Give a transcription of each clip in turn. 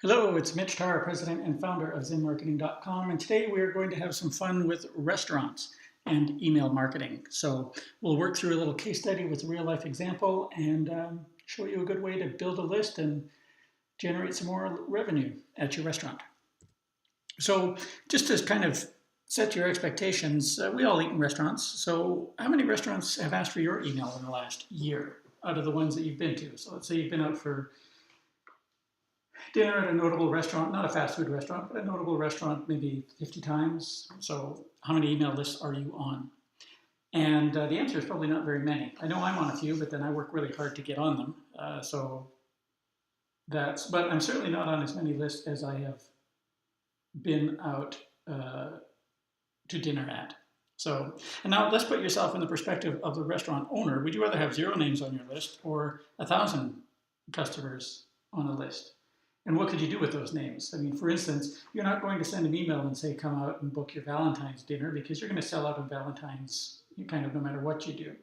Hello, it's Mitch Tarr, President and founder of ZenMarketing.com, and today we're going to have some fun with restaurants and email marketing. So we'll work through a little case study with a real life example and show you a good way to build a list and generate some more revenue at your restaurant. So just to kind of set your expectations, we all eat in restaurants. So how many restaurants have asked for your email in the last year out of the ones that you've been to? So let's say you've been out for dinner at a notable restaurant, not a fast food restaurant, but a notable restaurant maybe 50 times. So how many email lists are you on? And the answer is probably not very many. I know I'm on a few, but then I work really hard to get on them. But I'm certainly not on as many lists as I have been out to dinner at. So, and now let's put yourself in the perspective of the restaurant owner. Would you rather have 0 names on your list or 1,000 customers on a list? And what could you do with those names? I mean, for instance, you're not going to send an email and say, come out and book your Valentine's dinner, because you're going to sell out on Valentine's kind of no matter what you do.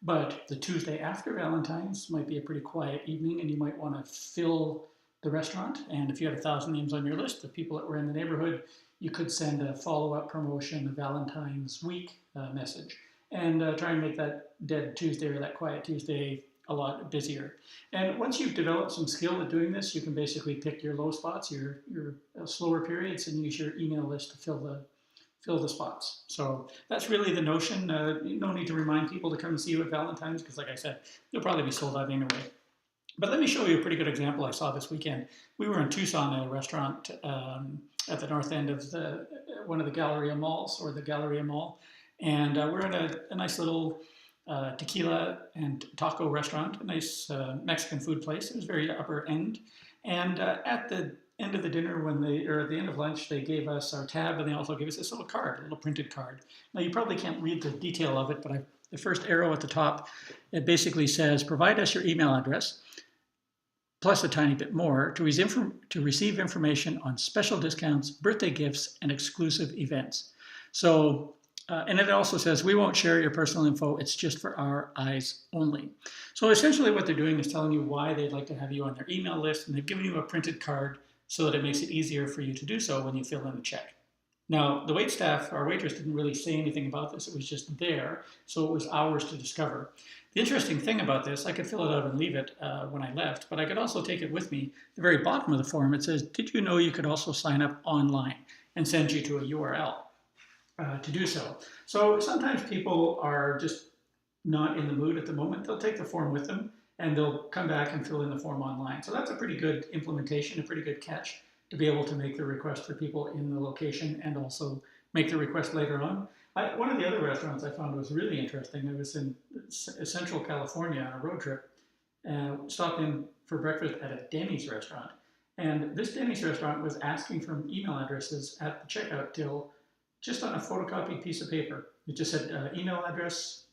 But the Tuesday after Valentine's might be a pretty quiet evening and you might want to fill the restaurant. And if you had 1,000 names on your list of people that were in the neighborhood, you could send a follow-up promotion, a Valentine's week message, and try and make that dead Tuesday or that quiet Tuesday a lot busier. And once you've developed some skill at doing this, you can basically pick your low spots, your slower periods, and use your email list to fill the spots. So that's really the notion. No need to remind people to come and see you at Valentine's, because like I said, you'll probably be sold out anyway. But let me show you a pretty good example I saw this weekend. We were in Tucson at a restaurant at the north end of one of the Galleria malls, or the Galleria Mall. And we're at a nice little tequila and taco restaurant, a nice Mexican food place. It was very upper end. And at the end of the dinner, at the end of lunch, they gave us our tab, and they also gave us this little card, a little printed card. Now, you probably can't read the detail of it, but the first arrow at the top, it basically says, provide us your email address, plus a tiny bit more, to receive information on special discounts, birthday gifts, and exclusive events. So, and it also says, we won't share your personal info, it's just for our eyes only. So essentially what they're doing is telling you why they'd like to have you on their email list, and they've given you a printed card so that it makes it easier for you to do so when you fill in the check. Now, the waitstaff, our waitress, didn't really say anything about this. It was just there, so it was ours to discover. The interesting thing about this, I could fill it out and leave it when I left, but I could also take it with me. At the very bottom of the form, it says, did you know you could also sign up online, and send you to a URL to do so. So sometimes people are just not in the mood at the moment. They'll take the form with them, and they'll come back and fill in the form online. So that's a pretty good implementation, a pretty good catch, to be able to make the request for people in the location and also make the request later on. One of the other restaurants I found was really interesting. I was in Central California on a road trip, and stopped in for breakfast at a Denny's restaurant. And this Denny's restaurant was asking for email addresses at the checkout till just on a photocopied piece of paper. It just said email address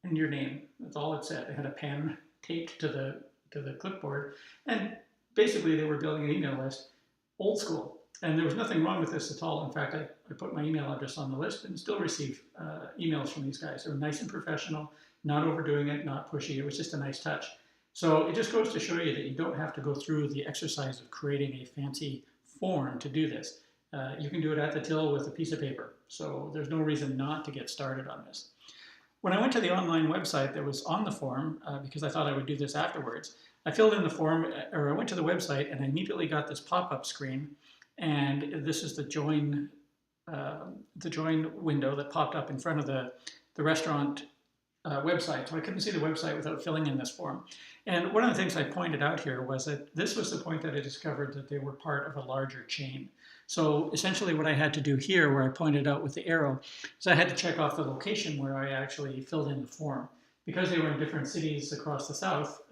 and your name. That's all it said. They had a pen taped to the clipboard, and basically they were building an email list, old school. And there was nothing wrong with this at all. In fact, I put my email address on the list and still receive emails from these guys. They were nice and professional, not overdoing it, not pushy. It was just a nice touch. So it just goes to show you that you don't have to go through the exercise of creating a fancy form to do this. You can do it at the till with a piece of paper. So there's no reason not to get started on this. When I went to the online website that was on the form, because I thought I would do this afterwards, I filled in the form, or I went to the website, and I immediately got this pop-up screen. And this is the join window that popped up in front of the restaurant website. So I couldn't see the website without filling in this form. And one of the things I pointed out here was that this was the point that I discovered that they were part of a larger chain. So essentially what I had to do here, where I pointed out with the arrow, is I had to check off the location where I actually filled in the form. Because they were in different cities across the South,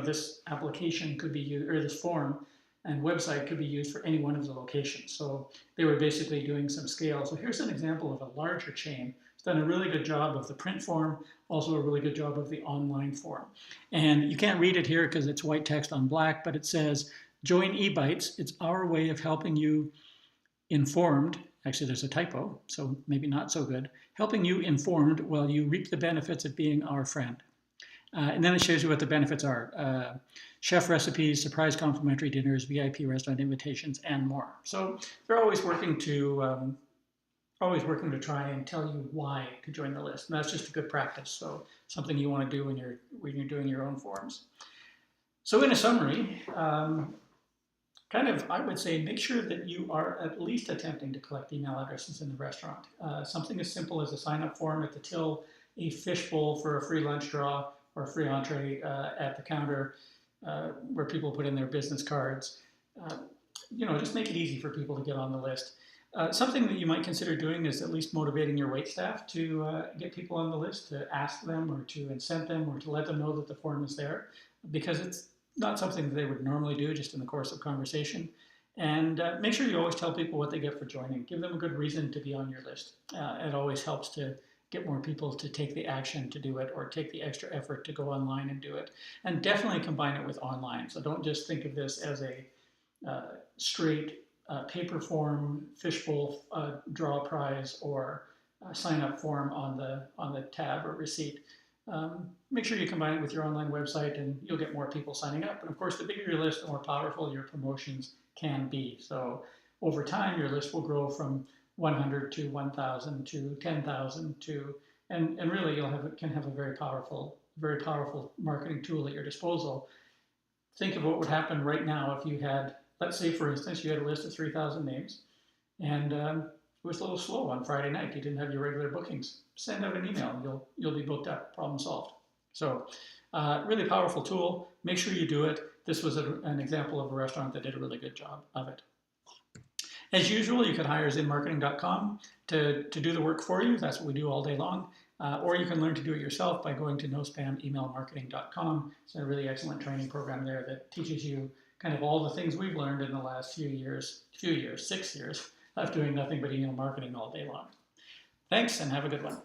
this application could be used, or this form and website could be used for any one of the locations. So they were basically doing some scale. So here's an example of a larger chain. It's done a really good job of the print form, also a really good job of the online form. And you can't read it here because it's white text on black, but it says, join eBytes. It's our way of helping you informed. Actually, there's a typo, so maybe not so good. Helping you informed while you reap the benefits of being our friend. And then it shows you what the benefits are. Chef recipes, surprise complimentary dinners, VIP restaurant invitations, and more. So they're always working to try and tell you why to join the list. And that's just a good practice. So something you want to do when you're doing your own forums. So in a summary, I would say make sure that you are at least attempting to collect email addresses in the restaurant. Something as simple as a sign-up form at the till, a fishbowl for a free lunch draw, or a free entree at the counter, where people put in their business cards. Just make it easy for people to get on the list. Something that you might consider doing is at least motivating your waitstaff to get people on the list, to ask them or to incent them or to let them know that the form is there, because it's not something that they would normally do just in the course of conversation. And make sure you always tell people what they get for joining. Give them a good reason to be on your list. It always helps to get more people to take the action to do it, or take the extra effort to go online and do it. And definitely combine it with online. So don't just think of this as a straight paper form, fishbowl draw prize, or sign up form on the tab or receipt. Make sure you combine it with your online website, and you'll get more people signing up. And of course, the bigger your list, the more powerful your promotions can be. So over time, your list will grow from 100 to 1,000 to 10,000 to, and really can have a very powerful marketing tool at your disposal. Think of what would happen right now if you had, let's say for instance, you had a list of 3,000 names, and it was a little slow on Friday night. You didn't have your regular bookings. Send out an email, and you'll be booked up. Problem solved. So really powerful tool. Make sure you do it. This was an example of a restaurant that did a really good job of it. As usual, you can hire zinmarketing.com to do the work for you. That's what we do all day long. Or you can learn to do it yourself by going to nospamemailmarketing.com. It's a really excellent training program there that teaches you kind of all the things we've learned in the last 6 years of doing nothing but email marketing all day long. Thanks, and have a good one.